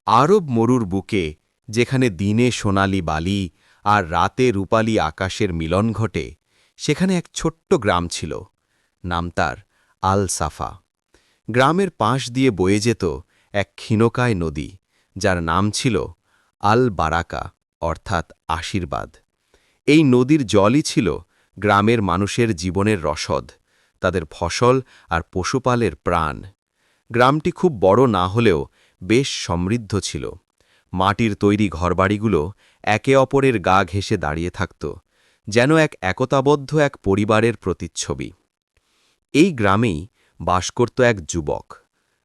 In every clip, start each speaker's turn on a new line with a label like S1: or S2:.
S1: আরব মরুর বুকে যেখানে দিনে সোনালি বালি আর রাতে রূপালি আকাশের মিলন ঘটে, সেখানে এক ছোট্ট গ্রাম ছিল। নাম তার আল সাফা। গ্রামের পাশ দিয়ে বয়ে যেত এক ক্ষীণকায় নদী, যার নাম ছিল আল বারাকা, অর্থাৎ আশীর্বাদ। এই নদীর জলই ছিল গ্রামের মানুষের জীবনের রসদ, তাদের ফসল আর পশুপালের প্রাণ। গ্রামটি খুব বড় না হলেও বেশ সমৃদ্ধ ছিল। মাটির তৈরি ঘরবাড়িগুলো একে অপরের গা ঘেঁষে দাঁড়িয়ে থাকত, যেন একতাবদ্ধ এক পরিবারের প্রতিচ্ছবি। এই গ্রামেই বাস করত এক যুবক,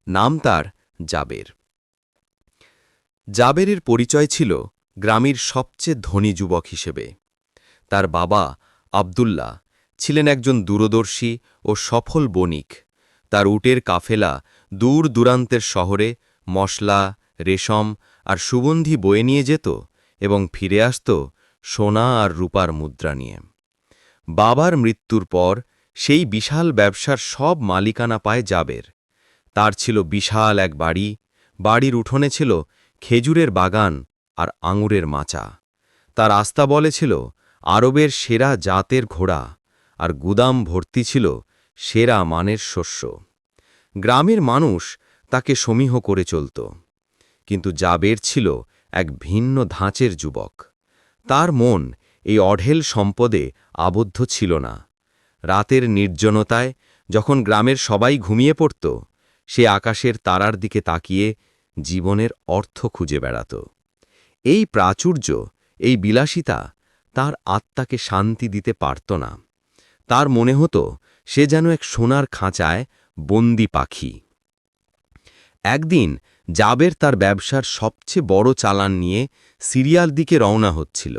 S1: নাম তার জাবের। জাবেরের পরিচয় ছিল গ্রামের সবচেয়ে ধনী যুবক হিসেবে। তার বাবা আব্দুল্লাহ ছিলেন একজন দূরদর্শী ও সফল বণিক। তার উটের কাফেলা দূর দূরান্তের শহরে মশলা, রেশম আর সুগন্ধি বয়ে নিয়ে যেত এবং ফিরে আসত সোনা আর রূপার মুদ্রা নিয়ে। বাবার মৃত্যুর পর সেই বিশাল ব্যবসার সব মালিকানা পায় জাবের। তার ছিল বিশাল এক বাড়ি, বাড়ির উঠোনে ছিল খেজুরের বাগান আর আঙুরের মাচা। তার আস্তাবলে ছিল আরবের সেরা জাতের ঘোড়া, আর গুদাম ভর্তি ছিল সেরা মানের শস্য। গ্রামের মানুষ তাকে সমীহ করে চলত। কিন্তু জাবের ছিল এক ভিন্ন ধাঁচের যুবক। তার মন এই অঢেল সম্পদে আবদ্ধ ছিল না। রাতের নির্জনতায় যখন গ্রামের সবাই ঘুমিয়ে পড়ত, সে আকাশের তারার দিকে তাকিয়ে জীবনের অর্থ খুঁজে বেড়াত। এই প্রাচুর্য, এই বিলাসিতা তার আত্মাকে শান্তি দিতে পারত না। তার মনে হতো সে যেন এক সোনার খাঁচায় বন্দি পাখি। একদিন জাবের তার ব্যবসার সবচেয়ে বড় চালান নিয়ে সিরিয়ার দিকে রওনা হচ্ছিল।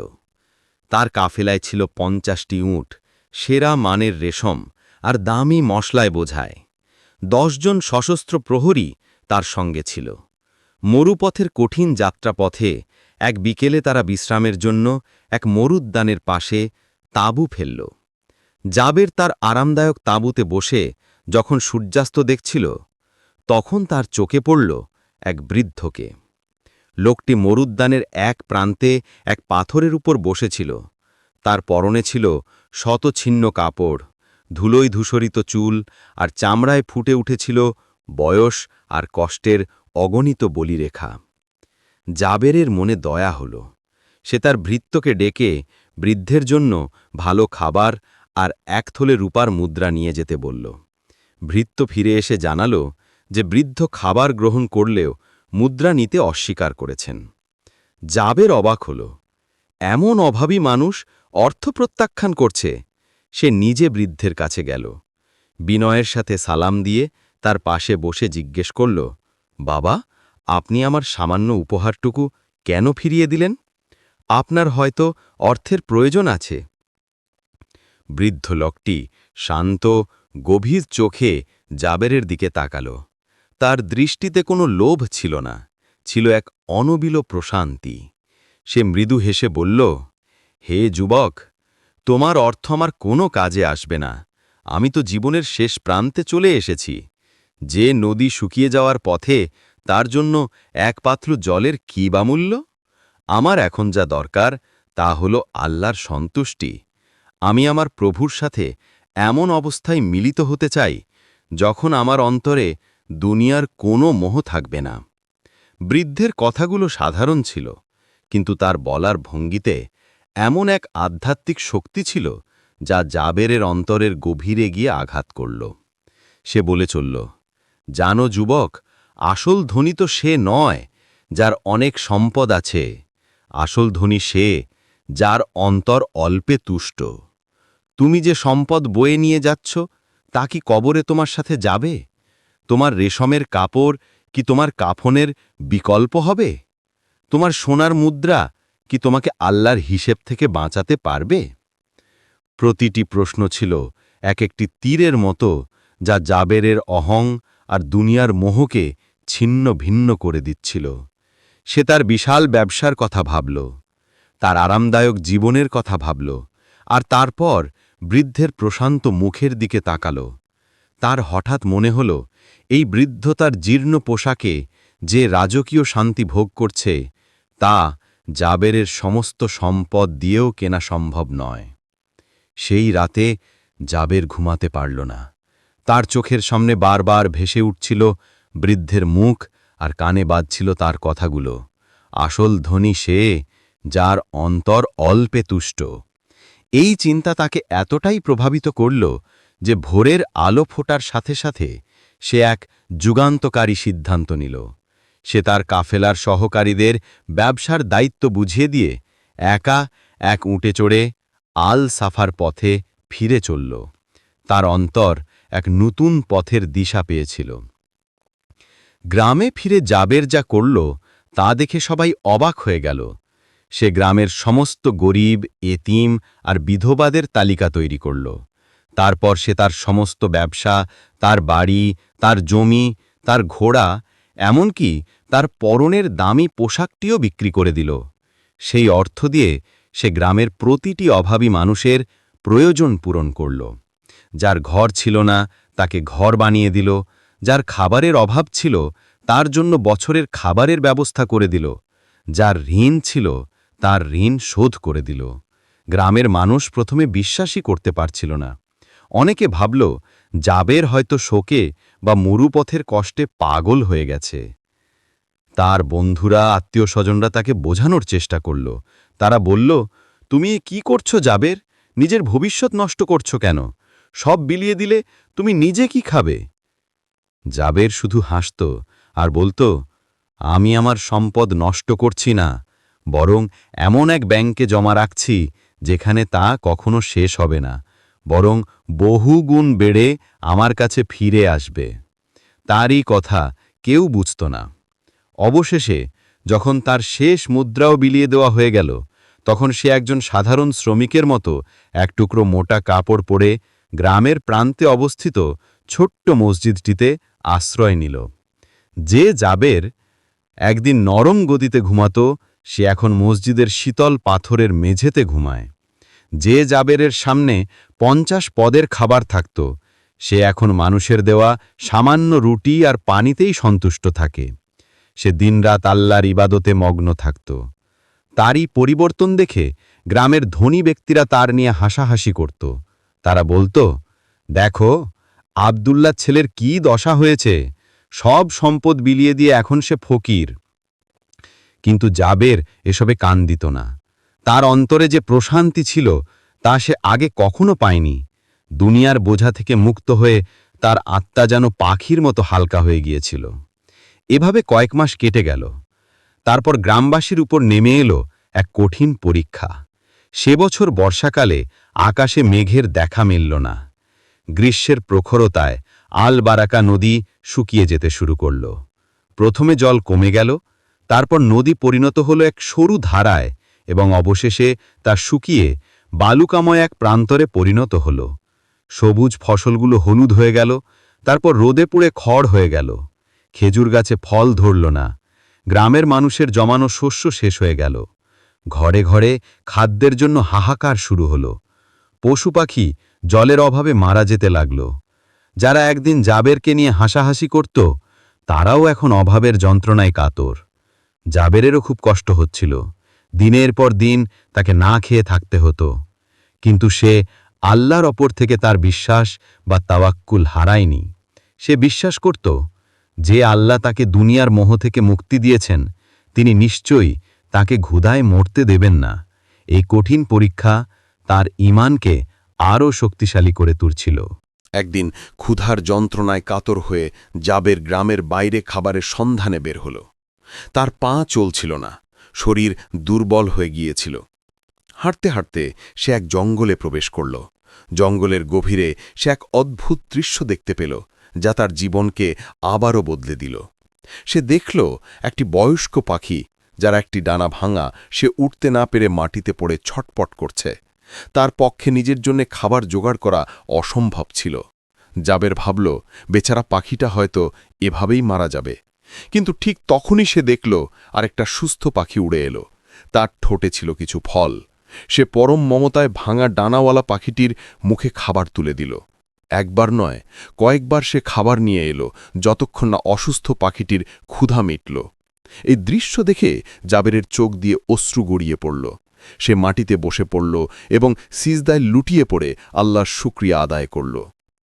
S1: তার কাফেলায় ছিল ৫০টি উট, সেরা মানের রেশম আর দামি মশলায় বোঝায়। ১০ জন সশস্ত্র প্রহরী তার সঙ্গে ছিল। মরুপথের কঠিন যাত্রাপথে এক বিকেলে তারা বিশ্রামের জন্য এক মরুদ্যানের পাশে তাঁবু ফেলল। জাবের তার আরামদায়ক তাঁবুতে বসে যখন সূর্যাস্ত দেখছিল, তখন তার চোখে পড়ল এক বৃদ্ধকে। লোকটি মরুদ্যানের এক প্রান্তে এক পাথরের উপর বসেছিল। তার পরনে ছিল শতছিন্ন কাপড়, ধুলোয় ধূসরিত চুল, আর চামড়ায় ফুটে উঠেছিল বয়স আর কষ্টের অগণিত বলিরেখা। জাবেরের মনে দয়া হল। সে তার ভৃত্যকে ডেকে বৃদ্ধের জন্য ভালো খাবার আর এক থলে রূপার মুদ্রা নিয়ে যেতে বলল। ভৃত্য ফিরে এসে জানাল যে বৃদ্ধ খাবার গ্রহণ করলেও মুদ্রা নিতে অস্বীকার করেছেন। জাবের অবাক হল, এমন অভাবী মানুষ অর্থ প্রত্যাখ্যান করছে। সে নিজে বৃদ্ধের কাছে গেল, বিনয়ের সাথে সালাম দিয়ে তার পাশে বসে জিজ্ঞেস করল, বাবা, আপনি আমার সামান্য উপহারটুকু কেন ফিরিয়ে দিলেন? আপনার হয়তো অর্থের প্রয়োজন আছে। বৃদ্ধ লোকটি শান্ত, গভীর চোখে জাবেরের দিকে তাকাল। তার দৃষ্টিতে কোনো লোভ ছিল না, ছিল এক অনবিল প্রশান্তি। সে মৃদু হেসে বলল, হে যুবক, তোমার অর্থ আমার কোনো কাজে আসবে না। আমি তো জীবনের শেষ প্রান্তে চলে এসেছি। যে নদী শুকিয়ে যাওয়ার পথে, তার জন্য এক পাত্র জলের কী বা মূল্য? আমার এখন যা দরকার তা হল আল্লাহর সন্তুষ্টি। আমি আমার প্রভুর সাথে এমন অবস্থায় মিলিত হতে চাই যখন আমার অন্তরে দুনিয়ার কোনো মোহ থাকবে না। বৃদ্ধের কথাগুলো সাধারণ ছিল, কিন্তু তার বলার ভঙ্গিতে এমন এক আধ্যাত্মিক শক্তি ছিল যা জাবেরের অন্তরের গভীরে গিয়ে আঘাত করল। সে বলে চলল, জানো যুবক, আসল ধনী তো সে নয় যার অনেক সম্পদ আছে। আসল ধনী সে যার অন্তর অল্পে তুষ্ট। তুমি যে সম্পদ বয়ে নিয়ে যাচ্ছ, তা কি কবরে তোমার সাথে যাবে? তোমার রেশমের কাপড় কি তোমার কাফনের বিকল্প হবে? তোমার সোনার মুদ্রা কি তোমাকে আল্লাহর হিসেব থেকে বাঁচাতে পারবে? প্রতিটি প্রশ্ন ছিল এক একটি তীরের মতো, যা জাবেরের অহং আর দুনিয়ার মোহকে ছিন্ন ভিন্ন করে দিচ্ছিল। সে তার বিশাল ব্যবসার কথা ভাবল, তার আরামদায়ক জীবনের কথা ভাবল, আর তারপর বৃদ্ধের প্রশান্ত মুখের দিকে তাকাল। তার হঠাৎ মনে হল, এই বৃদ্ধ তার জীর্ণ পোশাকে যে রাজকীয় শান্তি ভোগ করছে তা জাবেরের সমস্ত সম্পদ দিয়েও কেনা সম্ভব নয়। সেই রাতে জাবের ঘুমাতে পারল না। তার চোখের সামনে বারবার ভেসে উঠছিল বৃদ্ধের মুখ, আর কানে বাজছিল তার কথাগুলো। আসল ধনী সে, যার অন্তর অল্পে তুষ্ট। এই চিন্তা তাকে এতটাই প্রভাবিত করল যে ভোরের আলো ফোটার সাথে সাথে সে এক যুগান্তকারী সিদ্ধান্ত নিল। সে তার কাফেলার সহকারীদের ব্যবসার দায়িত্ব বুঝিয়ে দিয়ে একা এক উটে চড়ে আল সাফার পথে ফিরে চলল। তার অন্তর এক নতুন পথের দিশা পেয়েছিল। গ্রামে ফিরে জাবের যা করল তা দেখে সবাই অবাক হয়ে গেল। সে গ্রামের সমস্ত গরিব, এতিম আর বিধবাদের তালিকা তৈরি করল। তারপর সে তার সমস্ত ব্যবসা, তার বাড়ি, তার জমি, তার ঘোড়া, এমনকি তার পরনের দামি পোশাকটিও বিক্রি করে দিল। সেই অর্থ দিয়ে সে গ্রামের প্রতিটি অভাবী মানুষের প্রয়োজন পূরণ করল। যার ঘর ছিল না তাকে ঘর বানিয়ে দিল, যার খাবারের অভাব ছিল তার জন্য বছরের খাবারের ব্যবস্থা করে দিল, যার ঋণ ছিল তার ঋণ শোধ করে দিল। গ্রামের মানুষ প্রথমে বিশ্বাসই করতে পারছিল না। অনেকে ভাবল জাবের হয়তো শোকে বা মরুপথের কষ্টে পাগল হয়ে গেছে। তার বন্ধুরা, আত্মীয় স্বজনরা তাকে বোঝানোর চেষ্টা করল। তারা বলল, তুমি কি করছো জাবের? নিজের ভবিষ্যৎ নষ্ট করছো কেন? সব বিলিয়ে দিলে তুমি নিজে কি খাবে? জাবের শুধু হাসত আর বলতো, আমি আমার সম্পদ নষ্ট করছি না, বরং এমন এক ব্যাংকে জমা রাখছি যেখানে তা কখনো শেষ হবে না, বরং বহু গুণ বেড়ে আমার কাছে ফিরে আসবে। তারই কথা কেউ বুঝত না। অবশেষে যখন তার শেষ মুদ্রাও বিলিয়ে দেওয়া হয়ে গেল, তখন সে একজন সাধারণ শ্রমিকের মতো এক টুকরো মোটা কাপড় পরে গ্রামের প্রান্তে অবস্থিত ছোট্ট মসজিদটিতে আশ্রয় নিল। যে জাবের একদিন নরম গদিতে ঘুমাত, সে এখন মসজিদের শীতল পাথরের মেঝেতে ঘুমায়। যে জাবেরের সামনে 50 পদের খাবার থাকত, সে এখন মানুষের দেওয়া সামান্য রুটি আর পানিতেই সন্তুষ্ট থাকে। সে দিনরাত আল্লাহর ইবাদতে মগ্ন থাকত। তারই পরিবর্তন দেখে গ্রামের ধনী ব্যক্তিরা তার নিয়ে হাসাহাসি করত। তারা বলতো, দেখো আব্দুল্লাহ ছেলের কি দশা হয়েছে, সব সম্পদ বিলিয়ে দিয়ে এখন সে ফকির। কিন্তু জাবের এসবে কান দিত না। তার অন্তরে যে প্রশান্তি ছিল তা সে আগে কখনো পায়নি। দুনিয়ার বোঝা থেকে মুক্ত হয়ে তার আত্মা যেন পাখির মতো হালকা হয়ে গিয়েছিল। এভাবে কয়েক মাস কেটে গেল। তারপর গ্রামবাসীর উপর নেমে এলো এক কঠিন পরীক্ষা। সে বছর বর্ষাকালে আকাশে মেঘের দেখা মিলল না। গ্রীষ্মের প্রখরতায় আল বারাকা নদী শুকিয়ে যেতে শুরু করল। প্রথমে জল কমে গেল, তারপর নদী পরিণত হলো এক সরু ধারায় এবং অবশেষে তা শুকিয়ে বালুকাময় এক প্রান্তরে পরিণত হল। সবুজ ফসলগুলো হলুদ হয়ে গেল, তারপর রোদে পুড়ে খড় হয়ে গেল। খেজুর গাছে ফল ধরল না। গ্রামের মানুষের জমানো শস্য শেষ হয়ে গেল। ঘরে ঘরে খাদ্যের জন্য হাহাকার শুরু হল। পশু পাখি জলের অভাবে মারা যেতে লাগল। যারা একদিন জাবেরকে নিয়ে হাসাহাসি করত, তারাও এখন অভাবের যন্ত্রণায় কাতর। জাবেরেরও খুব কষ্ট হচ্ছিল। দিনের পর দিন তাকে না খেয়ে থাকতে হতো। কিন্তু সে আল্লাহর ওপর থেকে তার বিশ্বাস বা তাওয়াক্কুল হারায়নি। সে বিশ্বাস করত, যে আল্লাহ তাকে দুনিয়ার মোহ থেকে মুক্তি দিয়েছেন, তিনি নিশ্চয়ই তাকে ক্ষুধায় মরতে দেবেন না। এই কঠিন পরীক্ষা তার ঈমানকে আরও শক্তিশালী করে তুলছিল।
S2: একদিন ক্ষুধার যন্ত্রণায় কাতর হয়ে জাবের গ্রামের বাইরে খাবারের সন্ধানে বের হল। তার পা চলছিল না, শরীর দুর্বল হয়ে গিয়েছিল। হাঁটতে হাঁটতে সে এক জঙ্গলে প্রবেশ করল। জঙ্গলের গভীরে সে এক অদ্ভুত দৃশ্য দেখতে পেল, যা তার জীবনকে আবারও বদলে দিল। সে দেখল একটি বয়স্ক পাখি, যার একটি ডানা ভাঙা, সে উঠতে না পেরে মাটিতে পড়ে ছটপট করছে। তার পক্ষে নিজের জন্য খাবার জোগাড় করা অসম্ভব ছিল। জাবের ভাবল, বেচারা পাখিটা হয়তো এভাবেই মারা যাবে। কিন্তু ঠিক তখনই সে দেখল আরেকটা সুস্থ পাখি উড়ে এলো। তার ঠোঁটে ছিল কিছু ফল। সে পরম মমতায় ভাঙা ডানাওয়ালা পাখিটির মুখে খাবার তুলে দিল। একবার নয়, কয়েকবার সে খাবার নিয়ে এলো, যতক্ষণ না অসুস্থ পাখিটির ক্ষুধা মিটল। এই দৃশ্য দেখে জাবেরের চোখ দিয়ে অশ্রু গড়িয়ে পড়ল। সে মাটিতে বসে পড়ল এবং সিজদায় লুটিয়ে পড়ে আল্লাহর শুকরিয়া আদায় করল।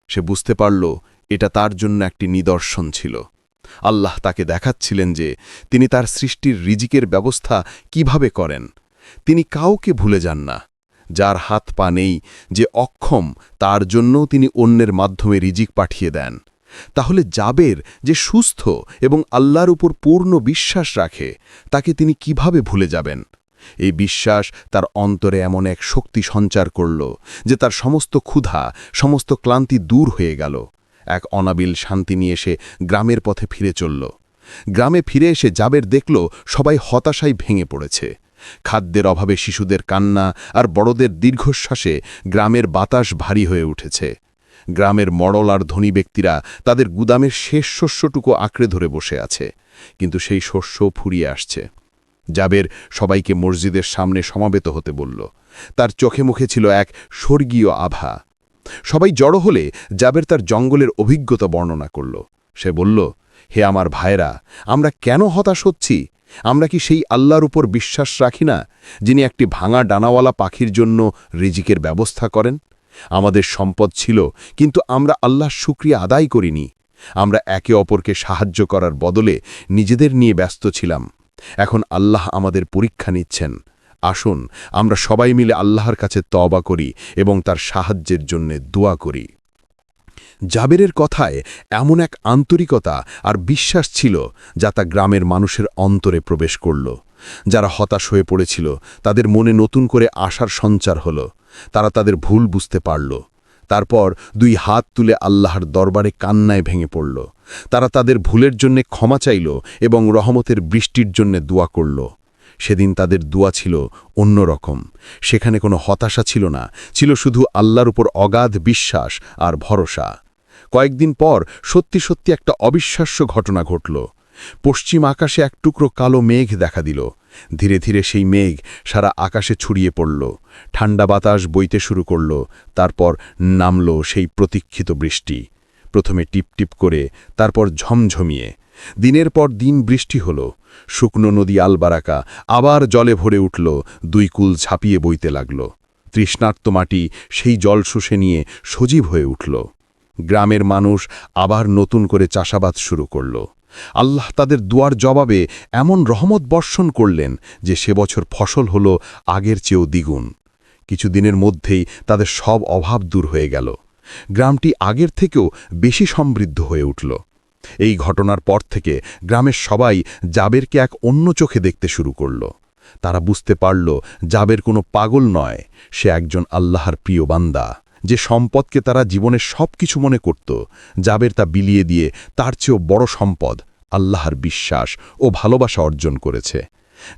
S2: সে বুঝতে পারল এটা তার জন্য একটি নিদর্শন ছিল। আল্লাহ তাকে দেখাচ্ছিলেন যে তিনি তার সৃষ্টির রিজিকের ব্যবস্থা কিভাবে করেন। তিনি কাউকে ভুলে যান না। যার হাত পা নেই, যে অক্ষম, তার জন্যও তিনি অন্যের মাধ্যমে রিজিক পাঠিয়ে দেন। তাহলে জাবের যে সুস্থ এবং আল্লাহর উপর পূর্ণ বিশ্বাস রাখে, তাকে তিনি কিভাবে ভুলে যাবেন? এই বিশ্বাস তার অন্তরে এমন এক শক্তি সঞ্চার করল যে তার সমস্ত ক্ষুধা, সমস্ত ক্লান্তি দূর হয়ে গেল। এক অনাবিল শান্তি নিয়ে সে গ্রামের পথে ফিরে চলল। গ্রামে ফিরে এসে জাবের দেখল সবাই হতাশায় ভেঙে পড়েছে। খাদ্যের অভাবে শিশুদের কান্না আর বড়দের দীর্ঘশ্বাসে গ্রামের বাতাস ভারী হয়ে উঠেছে। গ্রামের মড়ল আর ধনী ব্যক্তিরা তাদের গুদামের শেষ শস্যটুকু আঁকড়ে ধরে বসে আছে, কিন্তু সেই শস্য ফুরিয়ে আসছে। জাবের সবাইকে মসজিদের সামনে সমাবেত হতে বলল। তার চোখে মুখে ছিল এক স্বর্গীয় আভা। সবাই জড়ো হলে জাবের তার জঙ্গলের অভিজ্ঞতা বর্ণনা করল। সে বলল, হে আমার ভাইরা, আমরা কেন হতাশ হচ্ছি? আমরা কি সেই আল্লাহর উপর বিশ্বাস রাখি না, যিনি একটি ভাঙা ডানাওয়ালা পাখির জন্য রিজিকের ব্যবস্থা করেন? আমাদের সম্পদ ছিল, কিন্তু আমরা আল্লাহর শুকরিয়া আদায় করিনি। আমরা একে অপরকে সাহায্য করার বদলে নিজেদের নিয়ে ব্যস্ত ছিলাম। এখন আল্লাহ আমাদের পরীক্ষা নিচ্ছেন। আসুন আমরা সবাই মিলে আল্লাহর কাছে তওবা করি এবং তার সাহায্যের জন্য দোয়া করি। জাবেরের কথায় এমন এক আন্তরিকতা আর বিশ্বাস ছিল যা তা গ্রামের মানুষের অন্তরে প্রবেশ করল। যারা হতাশ হয়ে পড়েছিল, তাদের মনে নতুন করে আশার সঞ্চার হল। তারা তাদের ভুল বুঝতে পারল। তারপর দুই হাত তুলে আল্লাহর দরবারে কান্নায় ভেঙে পড়ল। তারা তাদের ভুলের জন্য ক্ষমা চাইল এবং রহমতের বৃষ্টির জন্য দোয়া করল। সেদিন তাদের দোয়া ছিল অন্যরকম। সেখানে কোনো হতাশা ছিল না, ছিল শুধু আল্লাহর উপর অগাধ বিশ্বাস আর ভরসা। কয়েকদিন পর সত্যি সত্যি একটা অবিশ্বাস্য ঘটনা ঘটল। পশ্চিম আকাশে এক টুকরো কালো মেঘ দেখা দিল। ধীরে ধীরে সেই মেঘ সারা আকাশে ছড়িয়ে পড়ল। ঠান্ডা বাতাস বইতে শুরু করল। তারপর নামল সেই প্রতীক্ষিত বৃষ্টি। প্রথমে টিপটিপ করে, তারপর ঝমঝমিয়ে। দিনের পর দিন বৃষ্টি হল। শুকনো নদী আলবারাকা আবার জলে ভরে উঠল, দুই কুল ঝাঁপিয়ে বইতে লাগল। তৃষ্ণার্ত মাটি সেই জল শুষে নিয়ে সজীব হয়ে উঠল। গ্রামের মানুষ আবার নতুন করে চাষাবাদ শুরু করল। আল্লাহ তাদের দুয়ার জবাবে এমন রহমত বর্ষণ করলেন যে সে বছর ফসল হল আগের চেয়েও দ্বিগুণ। কিছুদিনের মধ্যেই তাদের সব অভাব দূর হয়ে গেল। গ্রামটি আগের থেকেও বেশি সমৃদ্ধ হয়ে উঠল। এই ঘটনার পর থেকে গ্রামের সবাই জাবেরকে এক অন্য চোখে দেখতে শুরু করল। তারা বুঝতে পারল জাবের কোনো পাগল নয়, সে একজন আল্লাহর প্রিয় বান্দা। যে সম্পদকে তারা জীবনের সব কিছু মনে করত, জাবের তা বিলিয়ে দিয়ে তার চেয়েও বড় সম্পদ, আল্লাহর বিশ্বাস ও ভালোবাসা অর্জন করেছে।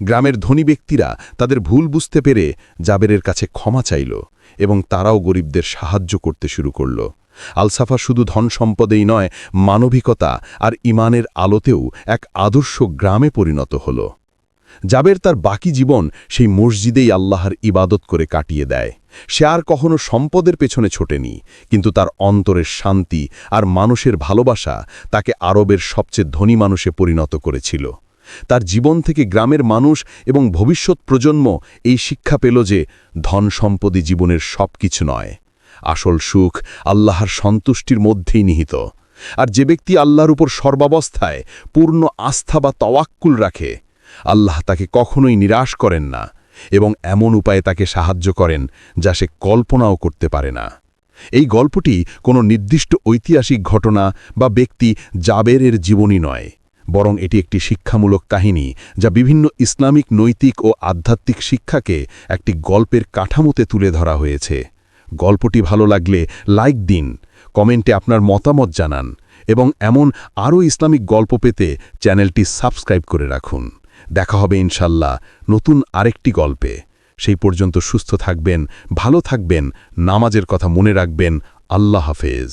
S2: গ্রামের ধনী ব্যক্তিরা তাদের ভুল বুঝতে পেরে জাবেরের কাছে ক্ষমা চাইল এবং তারাও গরিবদের সাহায্য করতে শুরু করল। আলসাফা শুধু ধন সম্পদেই নয়, মানবিকতা আর ইমানের আলোতেও এক আদর্শ গ্রামে পরিণত হল। জাবের তার বাকি জীবন সেই মসজিদেই আল্লাহর ইবাদত করে কাটিয়ে দেয়। সে আর কখনো সম্পদের পেছনে ছোটেনি, কিন্তু তার অন্তরের শান্তি আর মানুষের ভালোবাসা তাকে আরবের সবচেয়ে ধনী মানুষে পরিণত করেছিল। তার জীবন থেকে গ্রামের মানুষ এবং ভবিষ্যৎ প্রজন্ম এই শিক্ষা পেল যে ধন সম্পদই জীবনের সব কিছু নয়। আসল সুখ আল্লাহর সন্তুষ্টির মধ্যেই নিহিত। আর যে ব্যক্তি আল্লাহর উপর সর্বাবস্থায় পূর্ণ আস্থা বা তাওয়াক্কুল রাখে, আল্লাহ তাকে কখনোই নিরাশ করেন না এবং এমন উপায়ে তাকে সাহায্য করেন যা সে কল্পনাও করতে পারে না। এই গল্পটি কোনো নির্দিষ্ট ঐতিহাসিক ঘটনা বা ব্যক্তি জাবেরের জীবনী নয়, বরং এটি একটি শিক্ষামূলক কাহিনী যা বিভিন্ন ইসলামিক নৈতিক ও আধ্যাত্মিক শিক্ষাকে একটি গল্পের কাঠামোতে তুলে ধরা হয়েছে। গল্পটি ভালো লাগলে লাইক দিন, কমেন্টে আপনার মতামত জানান এবং এমন আরও ইসলামিক গল্প পেতে চ্যানেলটি সাবস্ক্রাইব করে রাখুন। দেখা হবে ইনশাল্লাহ নতুন আরেকটি গল্পে। সেই পর্যন্ত সুস্থ থাকবেন, ভালো থাকবেন, নামাজের কথা মনে রাখবেন। আল্লাহ হাফেজ।